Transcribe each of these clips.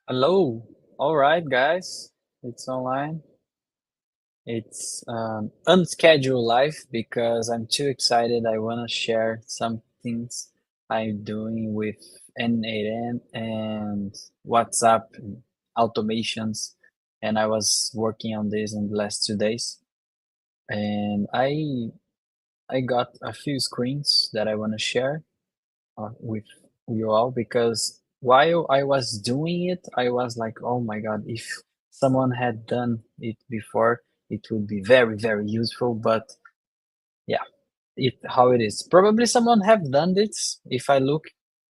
Hello. All right, guys. It's online. It's unscheduled live because I'm too excited. I want to share some things I'm doing with n8n and WhatsApp automations. And I was working on this in the last 2 days. And I got a few screens that I want to share with you all because while I was doing it, I was like, oh my God, if someone had done it before, it would be very, very useful. But yeah, it how it is. Probably someone have done this. If I look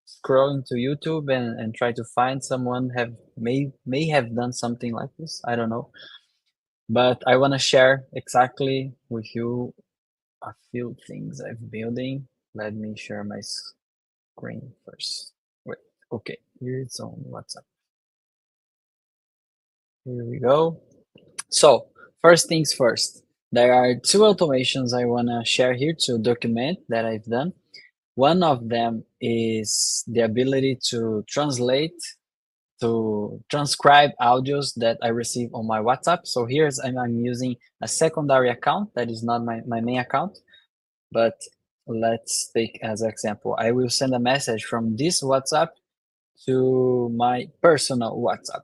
scroll into YouTube and try to find someone have may have done something like this. I don't know. But I want to share exactly with you a few things I'm building. Let me share my screen first. Wait, okay, here it's on WhatsApp. Here we go. So, first things first, there are two automations I want to share here to document that I've done. One of them is the ability to transcribe audios that I receive on my WhatsApp. So here's I'm using a secondary account that is not my main account, but let's take as example. I will send a message from this WhatsApp to my personal WhatsApp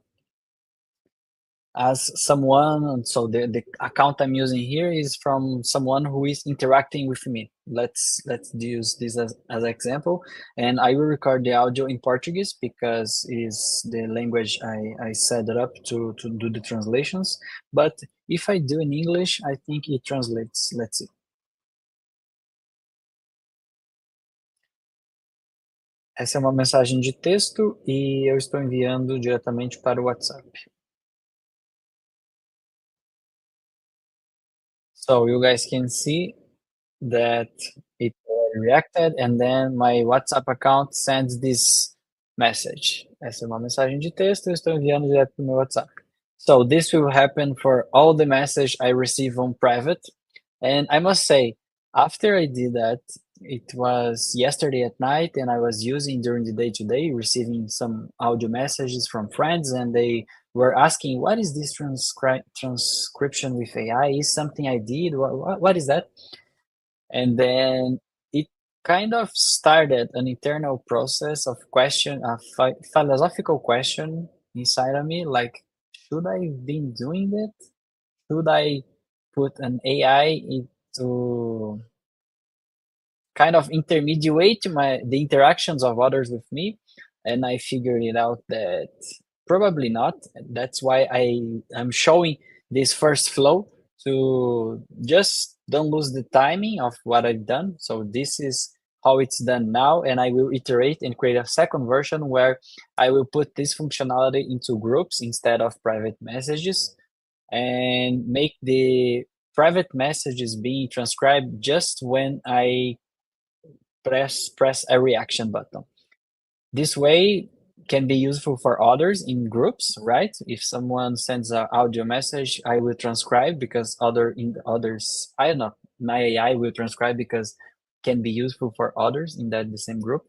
as someone. So the account I'm using here is from someone who is interacting with me. Let's use this as example, and I will record the audio in Portuguese because it is the language I set it up to do the translations. But if I do in English, I think it translates. Let's see. Essa é uma mensagem de texto e eu estou enviando diretamente para o WhatsApp. So you guys can see that it reacted, and then my WhatsApp account sends this message. Essa é uma mensagem de texto, eu estou enviando direto para o meu WhatsApp. So this will happen for all the message I receive on private. And I must say, after I did that, it was yesterday at night, and I was using during the day today, receiving some audio messages from friends, and they were asking, "What is this transcription with AI? Is something I did? What is that?" And then it kind of started an internal process of question, a philosophical question inside of me, like, should I have been doing it? Should I put an AI into kind of intermediate the interactions of others with me? And I figured it out that probably not. That's why I'm showing this first flow to just don't lose the timing of what I've done. So this is how it's done now, and I will iterate and create a second version where I will put this functionality into groups instead of private messages, and make the private messages being transcribed just when I press a reaction button. This way can be useful for others in groups, right? If someone sends an audio message, I will transcribe because others, I don't know, my AI will transcribe because can be useful for others in the same group.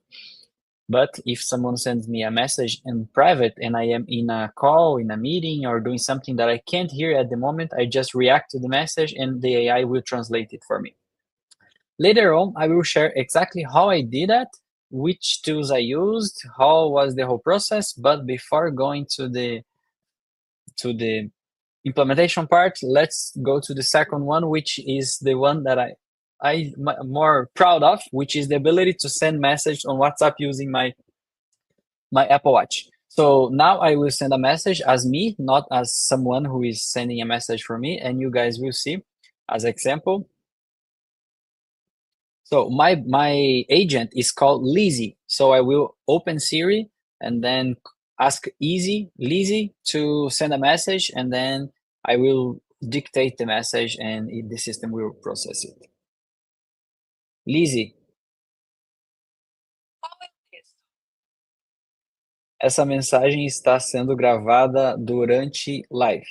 But if someone sends me a message in private and I am in a call, in a meeting, or doing something that I can't hear at the moment, I just react to the message and the AI will translate it for me. Later on, I will share exactly how I did that, which tools I used, how was the whole process. But before going to the implementation part, let's go to the second one, which is the one that I'm more proud of, which is the ability to send message on WhatsApp using my Apple Watch. So now I will send a message as me, not as someone who is sending a message for me, and you guys will see as example. So my agent is called Lizzie. So I will open Siri and then ask Lizzie to send a message, and then I will dictate the message, and the system will process it. Lizzie, essa mensagem está sendo gravada durante live.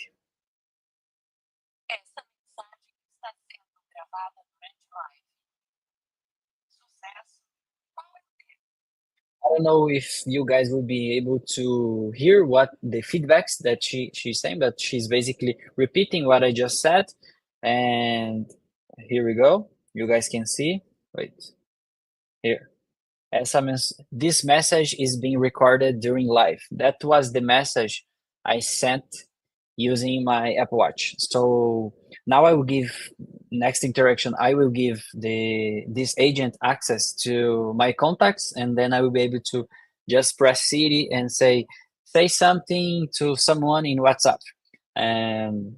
I don't know if you guys will be able to hear what the feedbacks that she's saying, but she's basically repeating what I just said. And here we go. You guys can see. Wait, here. SMS, this message is being recorded during live. That was the message I sent using my Apple Watch. So now I will give next interaction. I will give this agent access to my contacts, and then I will be able to just press Siri and say something to someone in WhatsApp. And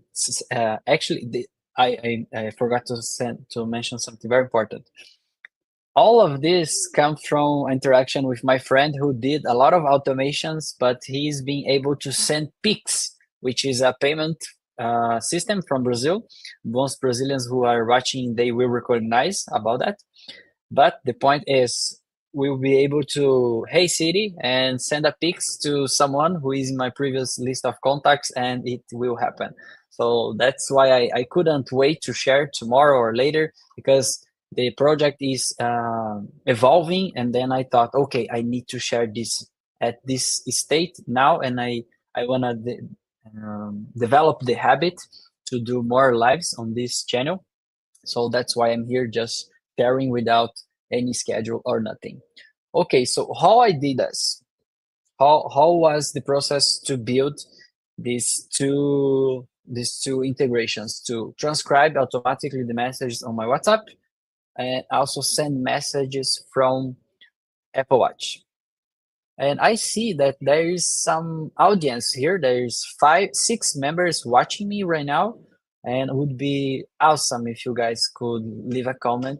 actually, I forgot to mention something very important. All of this comes from interaction with my friend who did a lot of automations, but he's being able to send Pix, which is a payment system from Brazil. Most Brazilians who are watching, they will recognize about that. But the point is, we'll be able to, hey Siri, and send a Pix to someone who is in my previous list of contacts, and it will happen. So that's why I couldn't wait to share tomorrow or later, because the project is evolving. And then I thought, okay, I need to share this at this state now, and I want to develop the habit to do more lives on this channel. So that's why I'm here, just sharing without any schedule or nothing. Okay, so how I did this? How was the process to build these two integrations to transcribe automatically the messages on my WhatsApp and also send messages from Apple Watch? And I see that there is some audience here. There's 6 members watching me right now, and it would be awesome if you guys could leave a comment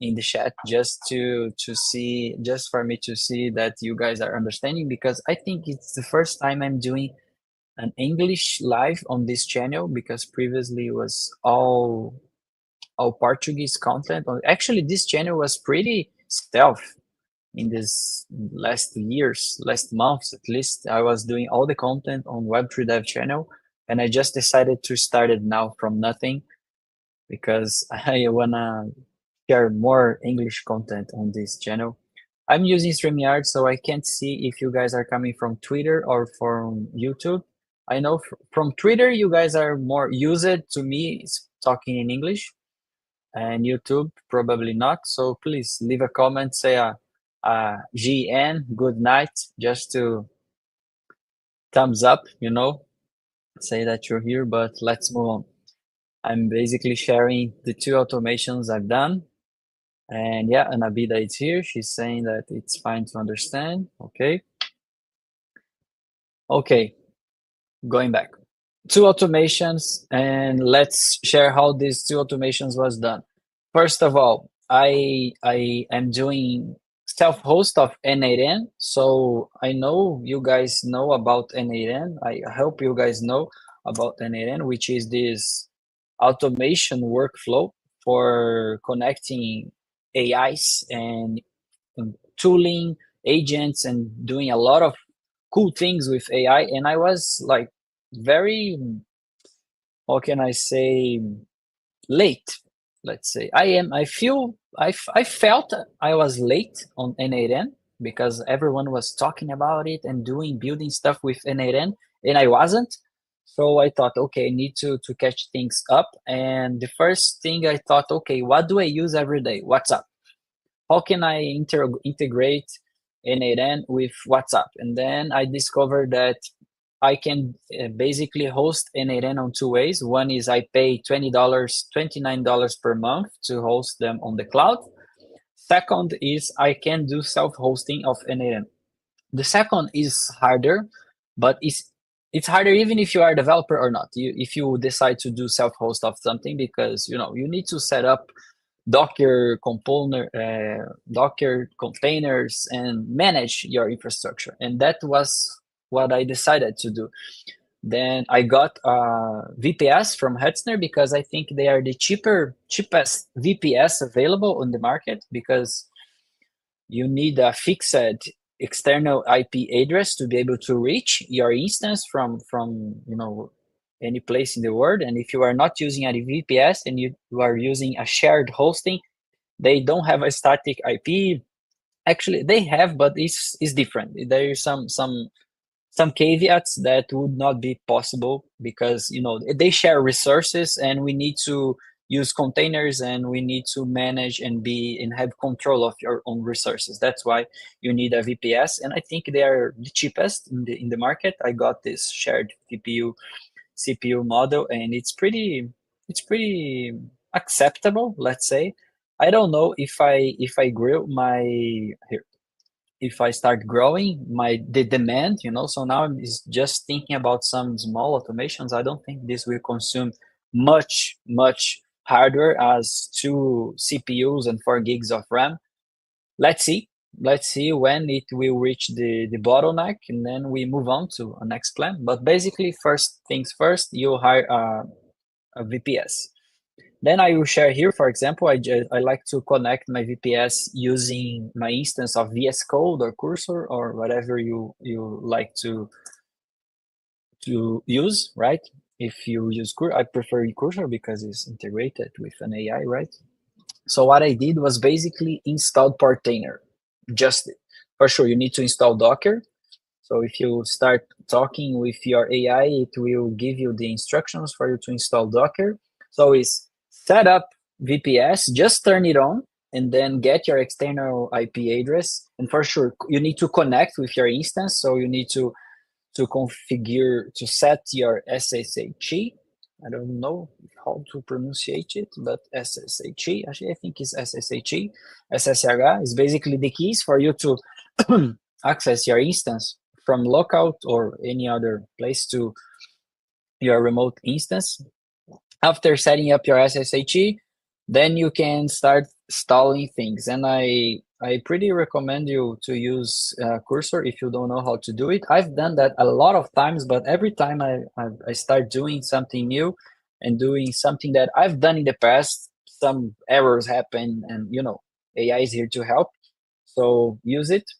in the chat just to see, just for me to see that you guys are understanding, because I think it's the first time I'm doing an English live on this channel, because previously it was all Portuguese content. Actually, this channel was pretty stealth in this last years, last months at least. I was doing all the content on Web3 Dev channel, and I just decided to start it now from nothing, because I wanna share more English content on this channel. I'm using StreamYard, so I can't see if you guys are coming from Twitter or from YouTube. I know from Twitter you guys are more used to me talking in English, and YouTube probably not. So please leave a comment, say GN, good night, just to thumbs up, say that you're here. But let's move on. I'm basically sharing the 2 automations I've done. And yeah, Anabida is here. She's saying that it's fine to understand. Okay. Okay, going back. 2 automations, and let's share how these 2 automations was done. First of all, I am doing self-host of n8n, so I know you guys know about n8n. I hope you guys know about n8n, which is this automation workflow for connecting AIs and tooling agents and doing a lot of cool things with AI. And I was like very, how can I say, late. Let's say I felt I was late on n8n, because everyone was talking about it and building stuff with n8n, and I wasn't. So I thought, okay, I need to catch things up. And the first thing I thought, okay, what do I use every day? WhatsApp. How can I integrate n8n with WhatsApp? And then I discovered that I can basically host n8n on 2 ways. One is I pay $29 per month to host them on the cloud. Second is I can do self-hosting of n8n. The second is harder, but it's harder even if you are a developer or not. If you decide to do self-host of something, because you need to set up Docker containers and manage your infrastructure, and that was what I decided to do. Then I got VPS from Hetzner, because I think they are the cheapest VPS available on the market, because you need a fixed external IP address to be able to reach your instance from any place in the world. And if you are not using a VPS and you are using a shared hosting, they don't have a static IP. Actually, they have, but it's different. There is some caveats that would not be possible because they share resources, and we need to use containers, and we need to manage and have control of your own resources. That's why you need a VPS, and I think they are the cheapest in the market. I got this shared GPU CPU model, and it's pretty acceptable, let's say. I don't know if I grow my here, if I start growing the demand, so now I'm just thinking about some small automations. I don't think this will consume much hardware as two CPUs and 4 gigs of RAM. Let's see. Let's see when it will reach the bottleneck, and then we move on to a next plan. But basically, first things first, you hire a VPS. Then I will share here, for example, I like to connect my VPS using my instance of VS Code or Cursor or whatever you like to use, right? If you use Cursor, I prefer Cursor because it's integrated with an AI, right? So what I did was basically installed Portainer. Just for sure, you need to install Docker. So if you start talking with your AI, it will give you the instructions for you to install Docker. So it's set up VPS, just turn it on, and then get your external IP address. And for sure, you need to connect with your instance. So you need to configure, to set your SSH. I don't know how to pronunciate it, but SSH. Actually, I think it's SSH. SSH is basically the keys for you to access your instance from lockout or any other place to your remote instance. After setting up your SSH, then you can start installing things. And I pretty recommend you to use Cursor if you don't know how to do it. I've done that a lot of times, but every time I start doing something new and doing something that I've done in the past, some errors happen, and AI is here to help. So use it.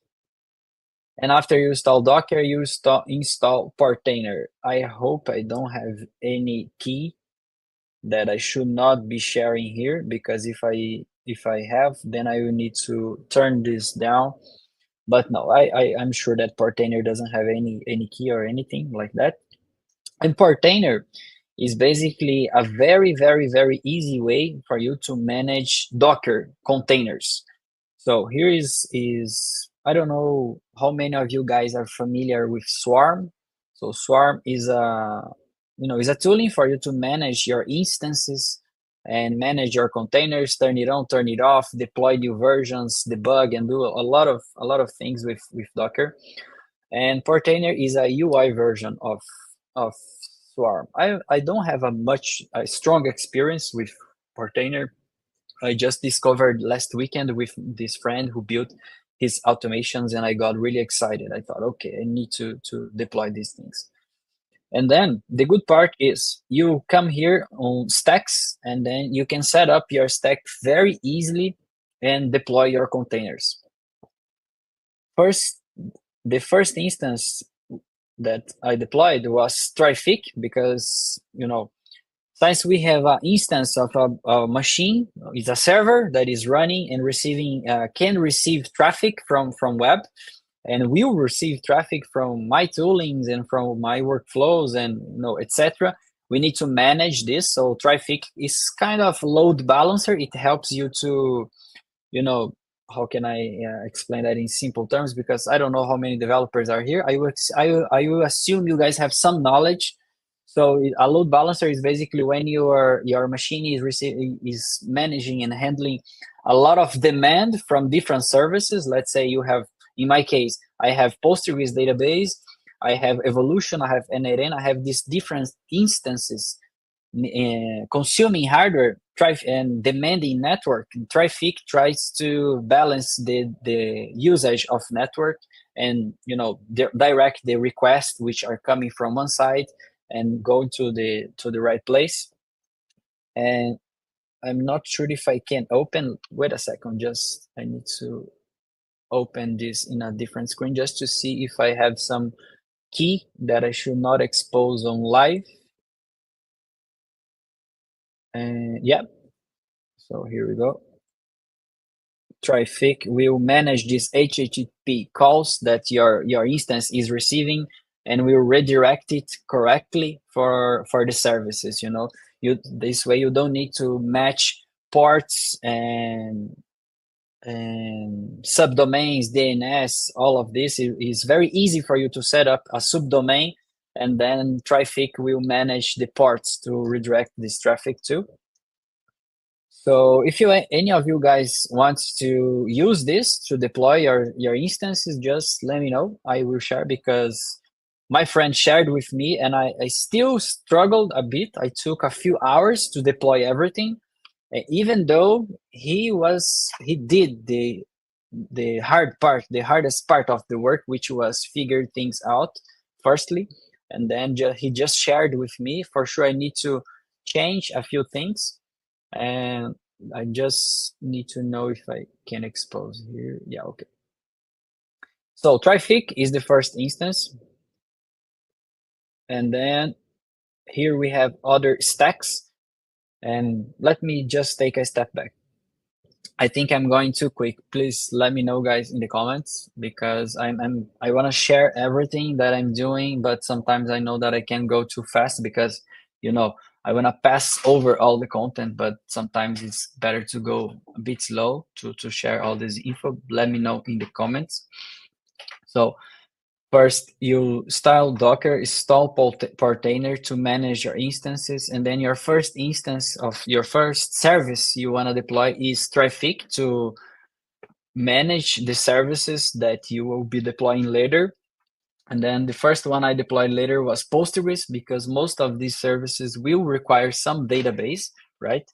And after you install Docker, you install Portainer. I hope I don't have any key that I should not be sharing here, because if I have, then I will need to turn this down. But no, I'm sure that Portainer doesn't have any key or anything like that. And Portainer is basically a very, very, very easy way for you to manage Docker containers. So here is I don't know how many of you guys are familiar with Swarm. So Swarm is a tooling for you to manage your instances and manage your containers, turn it on, turn it off, deploy new versions, debug, and do a lot of things with Docker. And Portainer is a UI version of Swarm. I don't have a strong experience with Portainer. I just discovered last weekend with this friend who built his automations, and I got really excited. I thought, okay, I need to deploy these things. And then the good part is you come here on stacks, and then you can set up your stack very easily and deploy your containers. First, the first instance that I deployed was Traffic, because since we have an instance of a machine, it's a server that is running and receiving, can receive traffic from web, and will receive traffic from my toolings and from my workflows and etc. We need to manage this. So Traffic is kind of load balancer. It helps you to, you know, how can I explain that in simple terms? Because I don't know how many developers are here. I will assume you guys have some knowledge. So a load balancer is basically when your machine is managing and handling a lot of demand from different services. Let's say you have, in my case, I have Postgres database, I have Evolution, I have n8n, I have these different instances consuming hardware and demanding network. Traffic tries to balance the usage of network, and direct the requests which are coming from one side and go to the right place. And I'm not sure if I can open. Wait a second, just I need to open this in a different screen just to see if I have some key that I should not expose on live. And yeah, so here we go. Traffic will manage these HTTP calls that your instance is receiving, and will redirect it correctly for the services. You this way you don't need to match ports and subdomains, DNS. All of this is very easy for you to set up a subdomain, and then Traffic will manage the ports to redirect this traffic to. So if any of you guys want to use this to deploy your instances, just let me know. I will share, because my friend shared with me, and I still struggled a bit. I took a few hours to deploy everything, even though he did the hard part, the hardest part of the work, which was figure things out firstly, and then he just shared with me. For sure, I need to change a few things, and I just need to know if I can expose here. Yeah, okay. So Traffic is the first instance, and then here we have other stacks. And let me just take a step back. I think I'm going too quick. Please let me know, guys, in the comments, because I want to share everything that I'm doing, but sometimes I know that I can go too fast, because I want to pass over all the content, but sometimes it's better to go a bit slow to share all this info. Let me know in the comments. So first, you style Docker install Portainer to manage your instances, and then your first instance of your first service you want to deploy is Traffic to manage the services that you will be deploying later. And then the first one I deployed later was Postgres, because most of these services will require some database, right?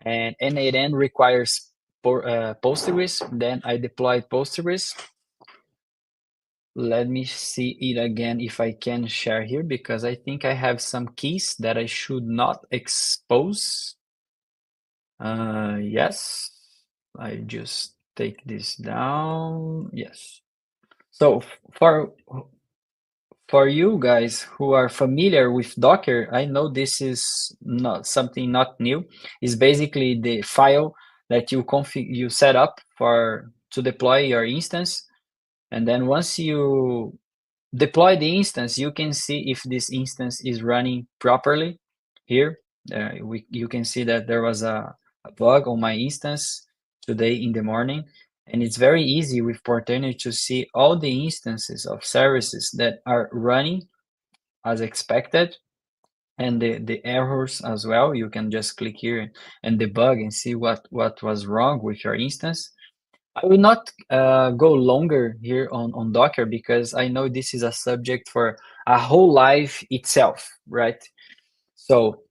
And n8n requires Postgres. Then I deployed Postgres. Let me see it again if I can share here, because I think I have some keys that I should not expose. Yes, I just take this down. Yes. So for you guys who are familiar with Docker, I know this is not something not new. It's basically the file that you set up to deploy your instance, and then once you deploy the instance, you can see if this instance is running properly. Here, you can see that there was a bug on my instance today in the morning, and it's very easy with Portainer to see all the instances of services that are running as expected, and the errors as well. You can just click here and debug and see what was wrong with your instance. I will not go longer here on Docker, because I know this is a subject for a whole life itself, right? So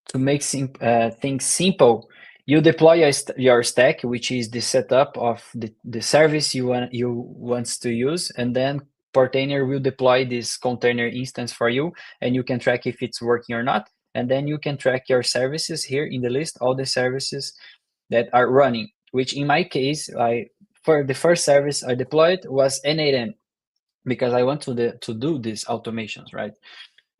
to make things simple, you deploy your stack, which is the setup of the service you want to use, and then Portainer will deploy this container instance for you, and you can track if it's working or not. And then you can track your services here in the list, all the services that are running, which in my case, for the first service I deployed was n8n, because I want to do these automations, right?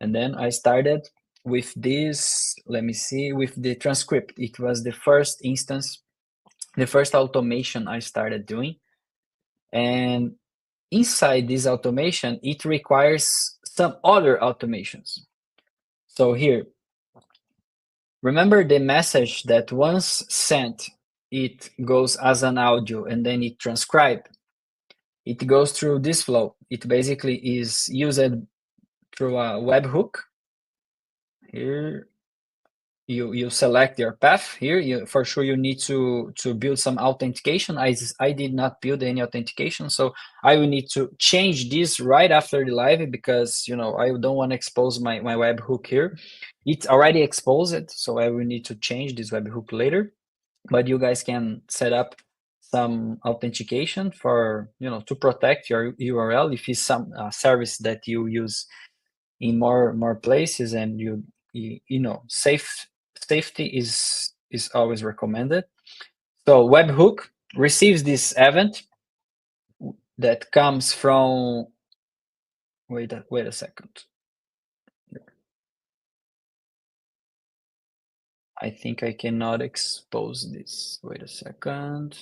And then I started with this, let me see, with the transcript. It was the first instance, the first automation I started doing. And inside this automation, it requires some other automations. So here, remember the message that once sent, it goes as an audio and then it transcribed. It goes through this flow. It basically is used through a webhook. Here, you select your path. Here, for sure you need to build some authentication. I did not build any authentication, so I will need to change this right after the live, because I don't want to expose my webhook here. It's already exposed, so I will need to change this webhook later. But you guys can set up some authentication for to protect your URL if it's some service that you use in more places, and safety is always recommended. So webhook receives this event that comes from, wait a second. I think I cannot expose this. Wait a second.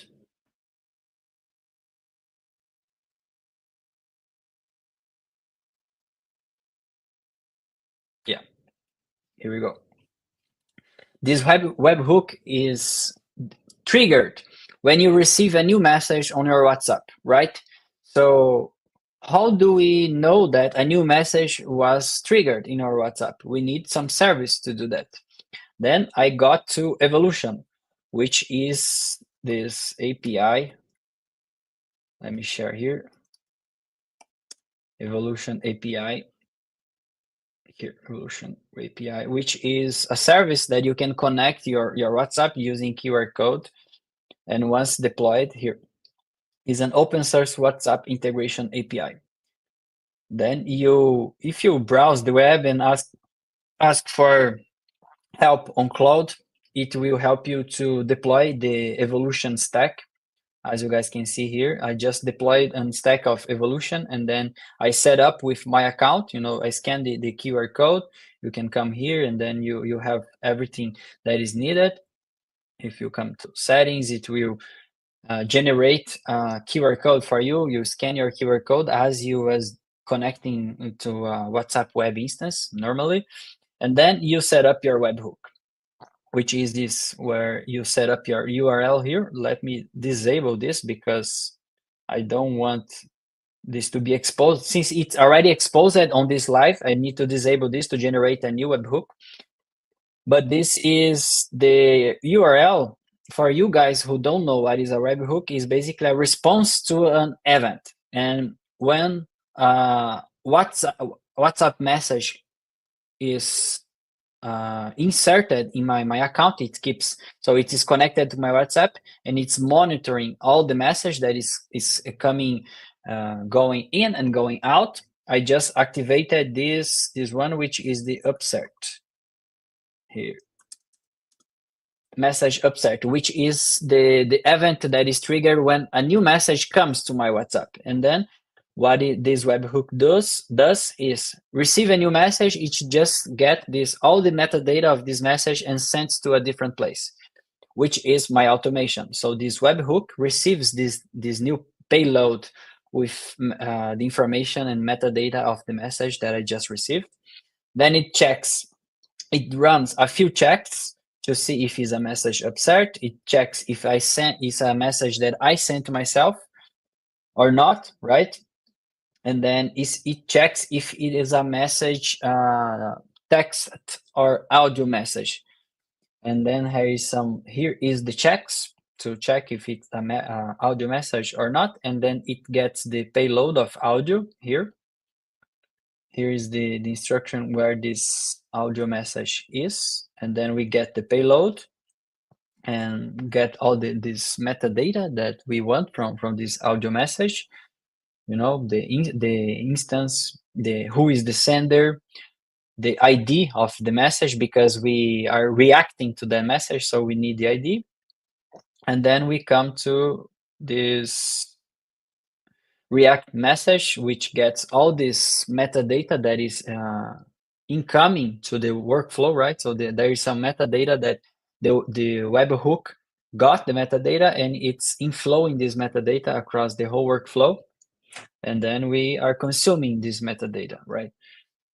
Yeah, here we go. This webhook is triggered when you receive a new message on your WhatsApp, right? So how do we know that a new message was triggered in our WhatsApp? We need some service to do that. Then I got to Evolution, which is this API. Let me share here. Evolution API. Here, Evolution API, which is a service that you can connect your WhatsApp using QR code. And once deployed, here is an open source WhatsApp integration API. Then if you browse the web and ask for help on cloud, it will help you to deploy the Evolution stack. As you guys can see here, I just deployed a stack of Evolution, and then I set up with my account. I scan the QR code. You can come here, and then you have everything that is needed. If you come to settings, it will generate a QR code for you. You scan your QR code as you was connecting to a WhatsApp web instance normally, and then you set up your webhook, which is this where you set up your URL here. Let me disable this because I don't want this to be exposed. Since it's already exposed on this live, I need to disable this to generate a new webhook. But this is the URL for you guys who don't know what is a webhook. Is basically a response to an event. And when WhatsApp message is inserted in my account, it is connected to my WhatsApp, and it's monitoring all the message that is coming, going in and going out. I just activated this one, which is the upsert here, message upsert, which is the event that is triggered when a new message comes to my WhatsApp. And then what this webhook does is receive a new message. It just get all the metadata of this message and sends to a different place, which is my automation. So this webhook receives this new payload with the information and metadata of the message that I just received. Then it runs a few checks to see if it's a message upsert. It checks if it's a message that I sent to myself or not, right? And then it checks if it is a message, text or audio message. And then here is the checks to check if it's an audio message or not. And then it gets the payload of audio here. Here is the instruction where this audio message is. And then we get the payload and get all this metadata that we want from this audio message. The instance, who is the sender, the ID of the message, because we are reacting to the message, so we need the ID. And then we come to this React message, which gets all this metadata that is incoming to the workflow, right? So there is some metadata that the webhook got the metadata, and it's inflowing this metadata across the whole workflow. And then we are consuming this metadata, right?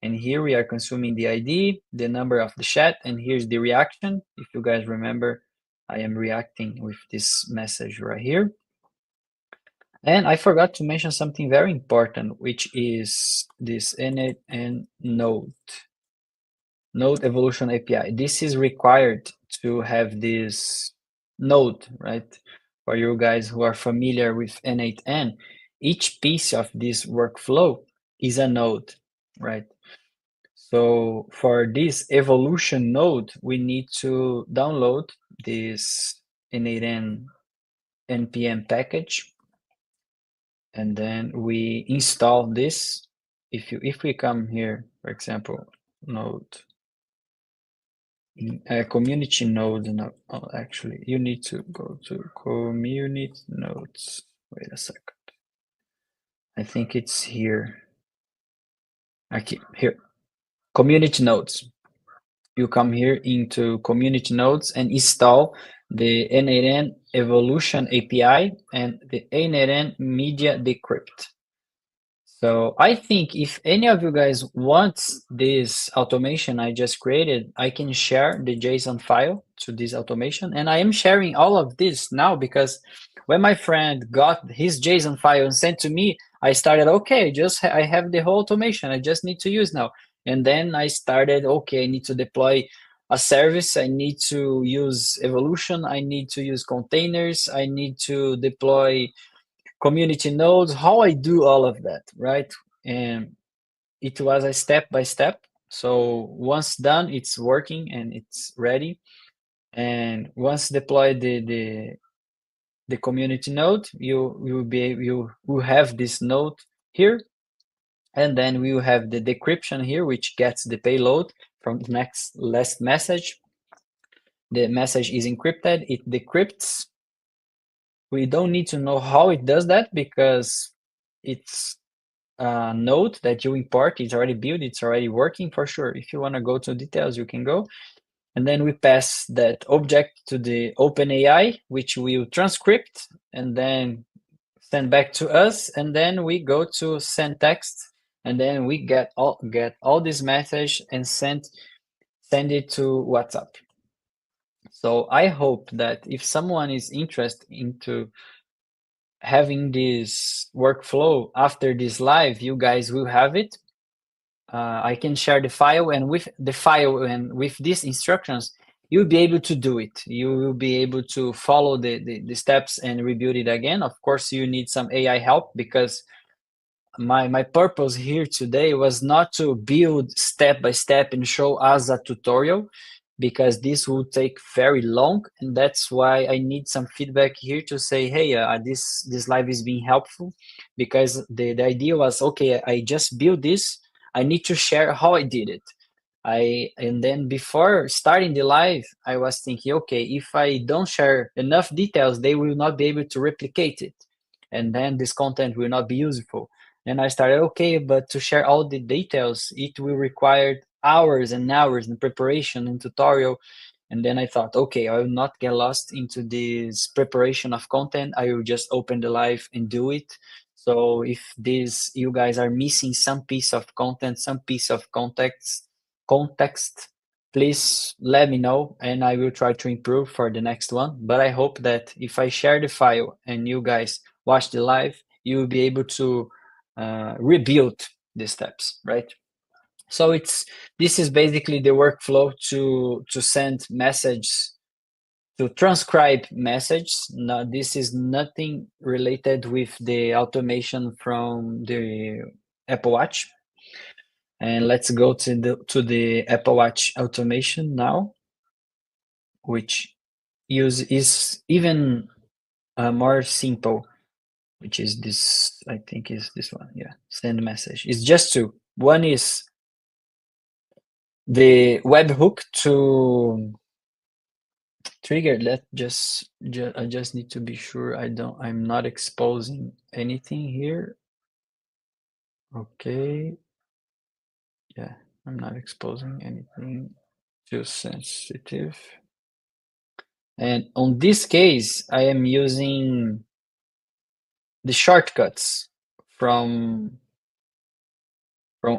And here we are consuming the ID, the number of the chat, and here's the reaction. If you guys remember, I am reacting with this message right here. And I forgot to mention something very important, which is this n8n node evolution API. This is required to have this node, right? For you guys who are familiar with n8n, each piece of this workflow is a node, right? So for this evolution node, we need to download this n8n npm package, and then we install this. If we come here, for example, node, community node, no, actually, you need to go to community nodes. Wait a second. I think it's here. Okay, here, community nodes. you come here into community nodes and install the n8n evolution API and the n8n media decrypt. So I think if any of you guys wants this automation I just created, I can share the JSON file to this automation. And I am sharing all of this now because when my friend got his JSON file and sent to me, I started, okay, I have the whole automation. I just need to use now. And then I started, okay, I need to deploy a service. I need to use evolution. I need to use containers. I need to deploy community nodes, how I do all of that, right? And it was a step by step. So once done, it's working and it's ready. And once deployed the community node, you will have this node here, and then we will have the decryption here, which gets the payload from the last message. The message is encrypted, it decrypts. We don't need to know how it does that because it's node that you import. It's already built, it's already working for sure. If you want to go to details, you can go. And then we pass that object to the OpenAI, which will transcript and then send back to us. And then we go to send text, and then we get all this message and send it to WhatsApp. So I hope that if someone is interested into having this workflow after this live, you guys will have it. I can share the file, and with the file and with these instructions, you'll be able to do it. You will be able to follow the steps and rebuild it again. Of course, you need some AI help because my purpose here today was not to build step by step and show as a tutorial, because this will take very long, and that's why I need some feedback here to say, hey, this live is being helpful, because the idea was, okay, I just built this, I need to share how I did it. And then before starting the live, I was thinking, okay, if I don't share enough details, they will not be able to replicate it, and then this content will not be useful. And I started, okay, but to share all the details, it will require hours and hours in preparation and tutorial. And then I thought, okay, I will not get lost into this preparation of content. I will just open the live and do it. So if you guys are missing some piece of content, some piece of context, please let me know and I will try to improve for the next one. But I hope that if I share the file and you guys watch the live, you will be able to rebuild the steps, right? So this is basically the workflow to send messages, to transcribe message. Now, this is nothing related with the automation from the Apple Watch. And let's go to the Apple Watch automation now, which is even more simple, which is this, I think is this one. Yeah, send message. It's just two. One is the webhook to trigger. I just need to be sure I'm not exposing anything here. Okay. Yeah, I'm not exposing anything too sensitive. And on this case, I am using the shortcuts from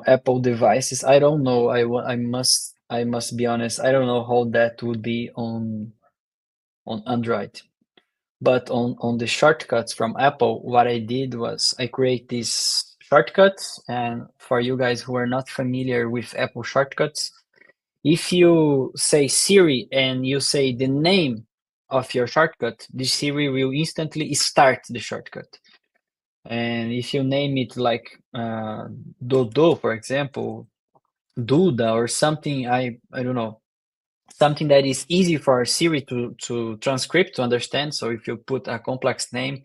Apple devices. I don't know. I must be honest. I don't know how that would be on Android. But on the shortcuts from Apple, what I did was I create these shortcuts. And for you guys who are not familiar with Apple shortcuts, if you say Siri and you say the name of your shortcut, the Siri will instantly start the shortcut. And if you name it like Dodo, for example, Duda or something, I don't know, something that is easy for Siri to transcript, to understand. So if you put a complex name,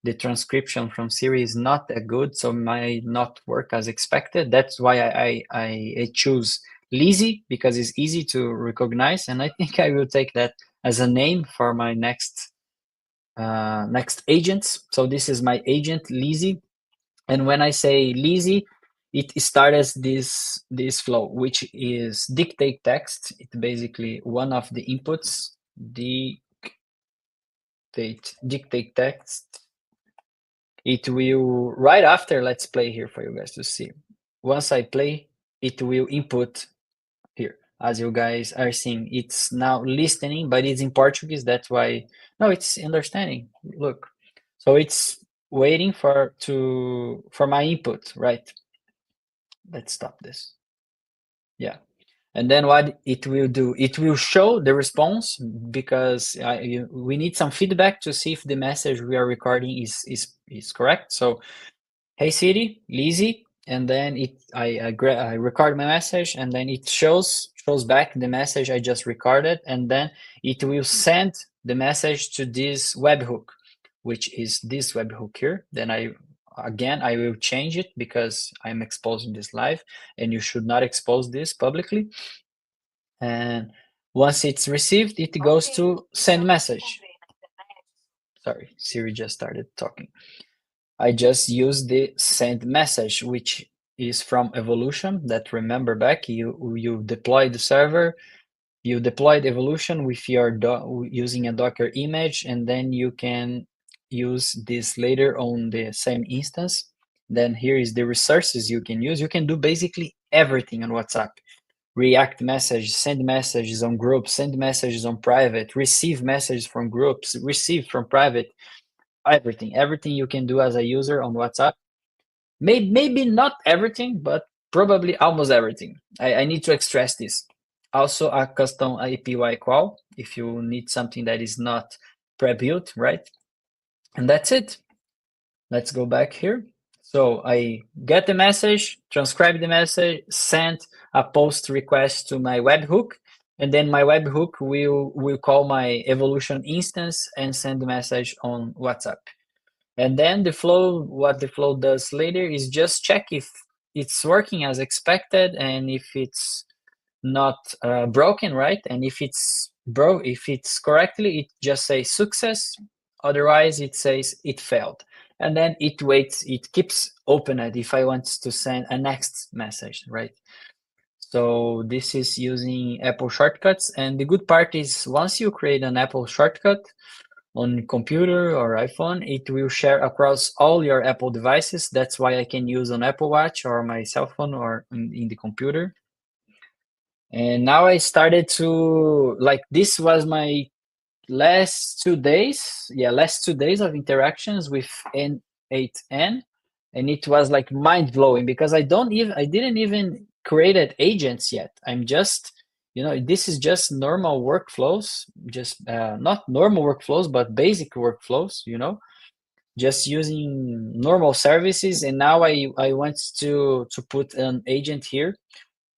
the transcription from Siri is not that good, so might not work as expected. That's why I choose Lizzie, because it's easy to recognize, and I think I will take that as a name for my next agents. So this is my agent Lizzie, and when I say Lizzie, it starts this flow, which is dictate text. It's basically one of the inputs. Dictate text. It will right after. Let's play here for you guys to see. Once I play, it will input here. As you guys are seeing, it's now listening, but it's in Portuguese. That's why. No, it's understanding. Look, so it's waiting for my input, right? Let's stop this. Yeah. And then what it will do, it will show the response because we need some feedback to see if the message we are recording is correct. So, hey Siri, Lizzie, and then I record my message, and then it shows back the message I just recorded, and then it will send the message to this webhook, which is this webhook here. Then I will change it because I'm exposing this live, and you should not expose this publicly. And once it's received, it goes to send message. Sorry, Siri just started talking. I just used the send message, which is from Evolution. That remember back, you deploy the server, you deployed Evolution with your using a Docker image, and then you can use this later on the same instance. Then here is the resources you can use. You can do basically everything on WhatsApp. React messages, send messages on groups, send messages on private, receive messages from groups, receive from private, everything you can do as a user on WhatsApp. Maybe not everything, but probably almost everything. I need to express this. Also a custom API call if you need something that is not pre-built, right? And that's it. Let's go back here. So I get the message, transcribe the message, send a post request to my webhook, and then my webhook will call my Evolution instance and send the message on WhatsApp. And then what the flow does later is just check if it's working as expected, and if it's not broken, right? And if it's if it's correctly, it just says success. Otherwise, it says it failed. And then it waits, it keeps open it if I want to send a next message, right? So this is using Apple shortcuts. And the good part is once you create an Apple shortcut on computer or iPhone, it will share across all your Apple devices. That's why I can use on Apple Watch or my cell phone or in the computer. And now I started to like this was my last 2 days. Yeah, last 2 days of interactions with n8n, and it was like mind blowing because I didn't even created agents yet. I'm just this is just normal workflows, just not normal workflows, but basic workflows. Just using normal services, and now I want to put an agent here.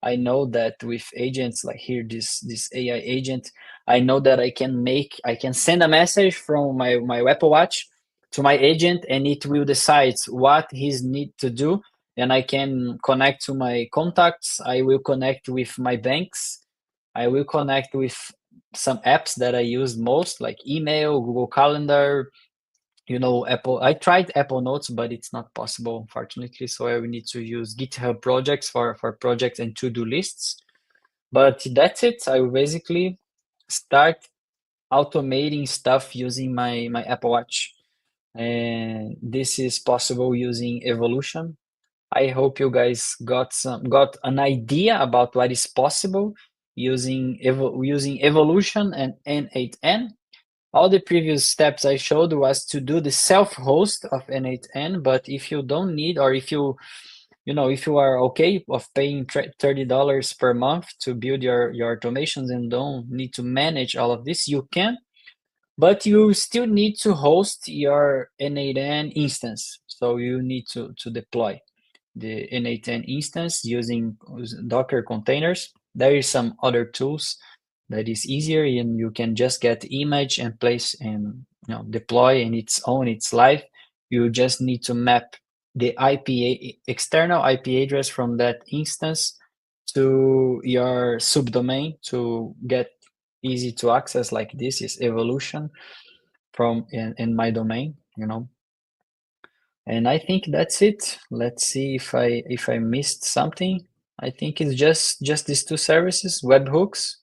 I know that with agents like here, this AI agent, I know that I can send a message from my Apple Watch to my agent, and it will decide what he's need to do, and I can connect to my contacts. I will connect with my banks. I will connect with some apps that I use most, like email, Google Calendar, Apple. I tried Apple Notes, but it's not possible, unfortunately. So I will need to use GitHub projects for projects and to-do lists. But that's it. I will basically start automating stuff using my Apple Watch. And this is possible using Evolution. I hope you guys got an idea about what is possible using Evolution and n8n. All the previous steps I showed was to do the self-host of n8n, but if you don't need, or if if you are okay of paying $30 per month to build your automations and don't need to manage all of this, you can, but you still need to host your n8n instance. So you need to deploy the n8n instance using Docker containers. There is some other tools that is easier, and you can just get the image and place and deploy, and it's live. You just need to map the external IP address from that instance to your subdomain to get easy to access. Like this is Evolution from in my domain. And I think that's it. Let's see if I missed something. I think it's just these two services, webhooks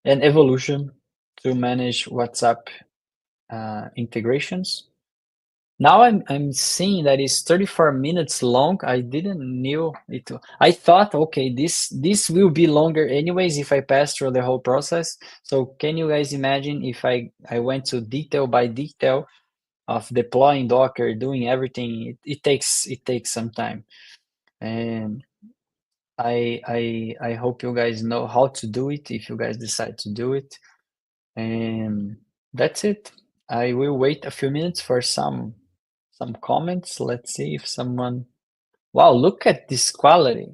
and evolution, to manage WhatsApp integrations. Now I'm seeing that it's 34 minutes long. I didn't knew it. I thought, okay, this will be longer anyways if I pass through the whole process. So can you guys imagine if I went to detail by detail of deploying Docker, doing everything? It takes some time, and I hope you guys know how to do it if you guys decide to do it. And that's it. I will wait a few minutes for some comments. Let's see if someone. Wow, look at this quality.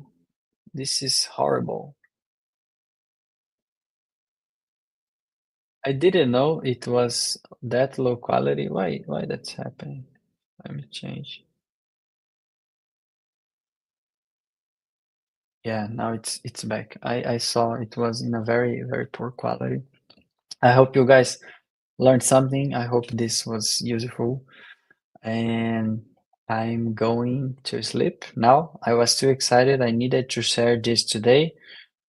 This is horrible. I didn't know it was that low quality. Why that's happening? Let me change. Yeah, now it's back. I saw it was in a very poor quality. I hope you guys learned something. I hope this was useful. And I'm going to sleep now. I was too excited. I needed to share this today,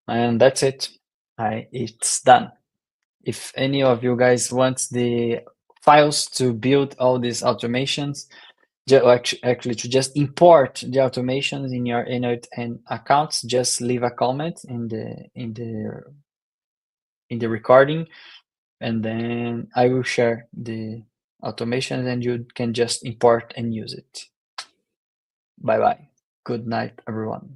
and that's it. It's done. If any of you guys want the files to build all these automations, actually to just import the automations in your n8n accounts, just leave a comment in the recording, and then I will share the automations, and you can just import and use it. Bye bye. Good night, everyone.